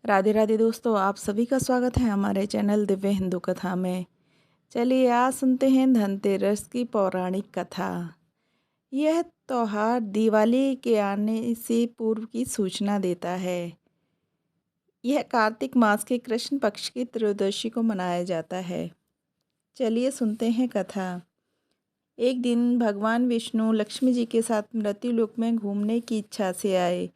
राधे राधे दोस्तों, आप सभी का स्वागत है हमारे चैनल दिव्य हिंदू कथा में। चलिए आज सुनते हैं धनतेरस की पौराणिक कथा। यह त्योहार दिवाली के आने से पूर्व की सूचना देता है। यह कार्तिक मास के कृष्ण पक्ष की त्रयोदशी को मनाया जाता है। चलिए सुनते हैं कथा। एक दिन भगवान विष्णु लक्ष्मी जी के साथ मृत्युलोक में घूमने की इच्छा से आए।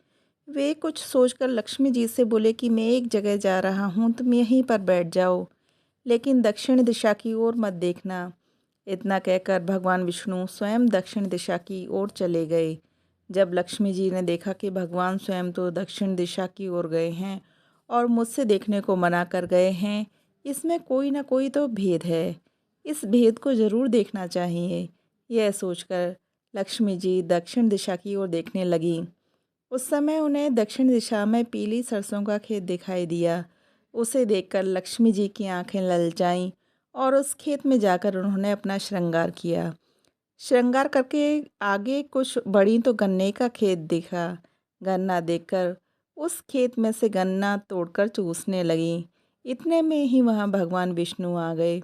वे कुछ सोचकर लक्ष्मी जी से बोले कि मैं एक जगह जा रहा हूँ, तुम यहीं पर बैठ जाओ, लेकिन दक्षिण दिशा की ओर मत देखना। इतना कहकर भगवान विष्णु स्वयं दक्षिण दिशा की ओर चले गए। जब लक्ष्मी जी ने देखा कि भगवान स्वयं तो दक्षिण दिशा की ओर गए हैं और मुझसे देखने को मना कर गए हैं, इसमें कोई ना कोई तो भेद है, इस भेद को ज़रूर देखना चाहिए। यह सोचकर लक्ष्मी जी दक्षिण दिशा की ओर देखने लगी। उस समय उन्हें दक्षिण दिशा में पीली सरसों का खेत दिखाई दिया। उसे देखकर लक्ष्मी जी की आंखें ललचाईं और उस खेत में जाकर उन्होंने अपना श्रृंगार किया। श्रृंगार करके आगे कुछ बढ़ी तो गन्ने का खेत दिखा। गन्ना देखकर उस खेत में से गन्ना तोड़कर चूसने लगी। इतने में ही वहाँ भगवान विष्णु आ गए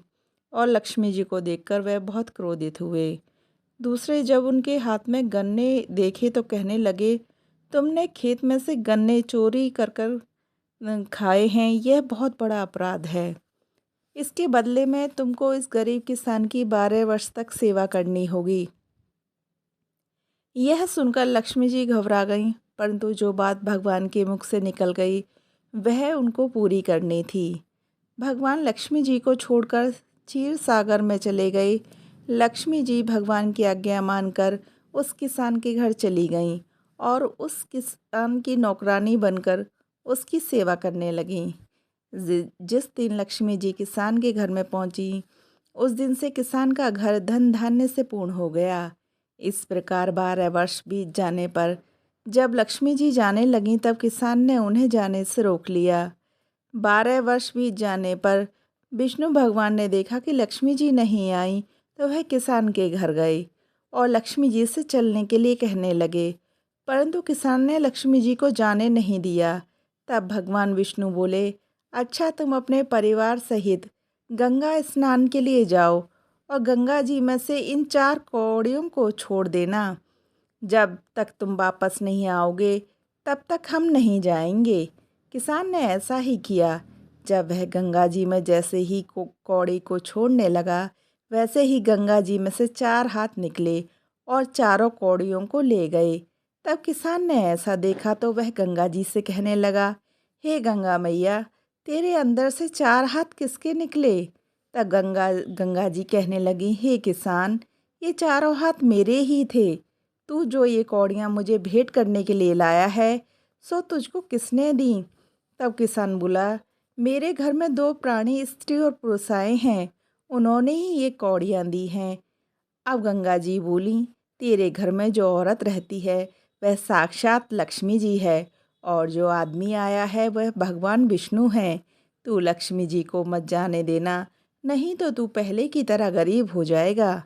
और लक्ष्मी जी को देखकर वह बहुत क्रोधित हुए। दूसरे जब उनके हाथ में गन्ने देखे तो कहने लगे, तुमने खेत में से गन्ने चोरी कर कर खाए हैं, यह बहुत बड़ा अपराध है। इसके बदले में तुमको इस गरीब किसान की 12 वर्ष तक सेवा करनी होगी। यह सुनकर लक्ष्मी जी घबरा गईं, परंतु जो बात भगवान के मुख से निकल गई वह उनको पूरी करनी थी। भगवान लक्ष्मी जी को छोड़कर क्षीर सागर में चले गए। लक्ष्मी जी भगवान की आज्ञा मानकर उस किसान के घर चली गईं और उस किसान की नौकरानी बनकर उसकी सेवा करने लगीं। जिस दिन लक्ष्मी जी किसान के घर में पहुंची, उस दिन से किसान का घर धन धान्य से पूर्ण हो गया। इस प्रकार 12 वर्ष बीत जाने पर जब लक्ष्मी जी जाने लगीं, तब किसान ने उन्हें जाने से रोक लिया। 12 वर्ष बीत जाने पर विष्णु भगवान ने देखा कि लक्ष्मी जी नहीं आई, तो वह किसान के घर गए और लक्ष्मी जी से चलने के लिए कहने लगे, परंतु किसान ने लक्ष्मी जी को जाने नहीं दिया। तब भगवान विष्णु बोले, अच्छा, तुम अपने परिवार सहित गंगा स्नान के लिए जाओ और गंगा जी में से इन 4 कौड़ियों को छोड़ देना। जब तक तुम वापस नहीं आओगे तब तक हम नहीं जाएंगे। किसान ने ऐसा ही किया। जब वह गंगा जी में जैसे ही कौड़ी को छोड़ने लगा, वैसे ही गंगा जी में से 4 हाथ निकले और चारों कौड़ियों को ले गए। तब किसान ने ऐसा देखा तो वह गंगा जी से कहने लगा, हे गंगा मैया, तेरे अंदर से 4 हाथ किसके निकले? तब गंगा जी कहने लगी, हे किसान, ये चारों हाथ मेरे ही थे। तू जो ये कौड़ियाँ मुझे भेंट करने के लिए लाया है, सो तुझको किसने दी? तब किसान बोला, मेरे घर में 2 प्राणी स्त्री और पुरुष आए हैं, उन्होंने ही ये कौड़ियाँ दी हैं। अब गंगा जी बोली, तेरे घर में जो औरत रहती है वह साक्षात लक्ष्मी जी है और जो आदमी आया है वह भगवान विष्णु है। तू लक्ष्मी जी को मत जाने देना, नहीं तो तू पहले की तरह गरीब हो जाएगा।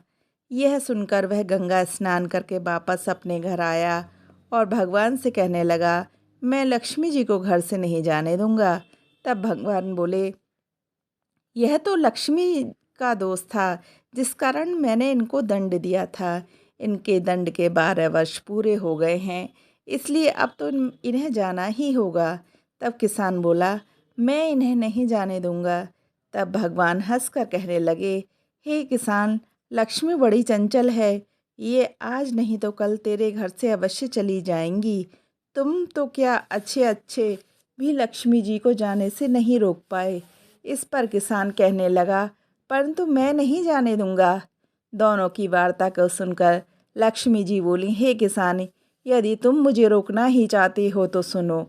यह सुनकर वह गंगा स्नान करके वापस अपने घर आया और भगवान से कहने लगा, मैं लक्ष्मी जी को घर से नहीं जाने दूंगा। तब भगवान बोले, यह तो लक्ष्मी का दोष था, जिस कारण मैंने इनको दंड दिया था। इनके दंड के 12 वर्ष पूरे हो गए हैं, इसलिए अब तो इन्हें जाना ही होगा। तब किसान बोला, मैं इन्हें नहीं जाने दूंगा। तब भगवान हंसकर कहने लगे, हे किसान, लक्ष्मी बड़ी चंचल है, ये आज नहीं तो कल तेरे घर से अवश्य चली जाएंगी। तुम तो क्या अच्छे अच्छे भी लक्ष्मी जी को जाने से नहीं रोक पाए। इस पर किसान कहने लगा, परंतु मैं नहीं जाने दूंगा। दोनों की वार्ता को सुनकर लक्ष्मी जी बोली, हे किसान, यदि तुम मुझे रोकना ही चाहते हो तो सुनो,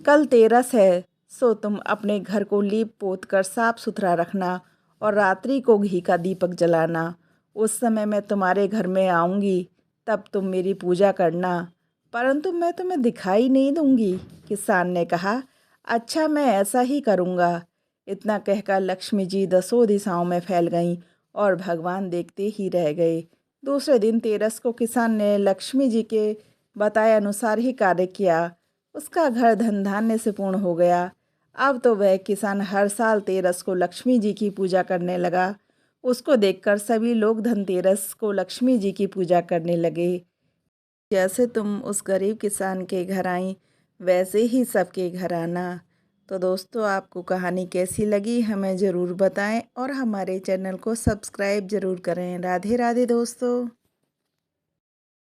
कल तेरस है, सो तुम अपने घर को लीप पोत कर साफ सुथरा रखना और रात्रि को घी का दीपक जलाना। उस समय मैं तुम्हारे घर में आऊँगी, तब तुम मेरी पूजा करना, परंतु मैं तुम्हें दिखाई नहीं दूंगी। किसान ने कहा, अच्छा, मैं ऐसा ही करूँगा। इतना कहकर लक्ष्मी जी 10 दिशाओं में फैल गईं और भगवान देखते ही रह गए। दूसरे दिन तेरस को किसान ने लक्ष्मी जी के बताए अनुसार ही कार्य किया। उसका घर धन धान्य से पूर्ण हो गया। अब तो वह किसान हर साल तेरस को लक्ष्मी जी की पूजा करने लगा। उसको देखकर सभी लोग धनतेरस को लक्ष्मी जी की पूजा करने लगे। जैसे तुम उस गरीब किसान के घर आई, वैसे ही सबके घर आना। तो दोस्तों, आपको कहानी कैसी लगी हमें ज़रूर बताएं और हमारे चैनल को सब्सक्राइब ज़रूर करें। राधे राधे दोस्तों।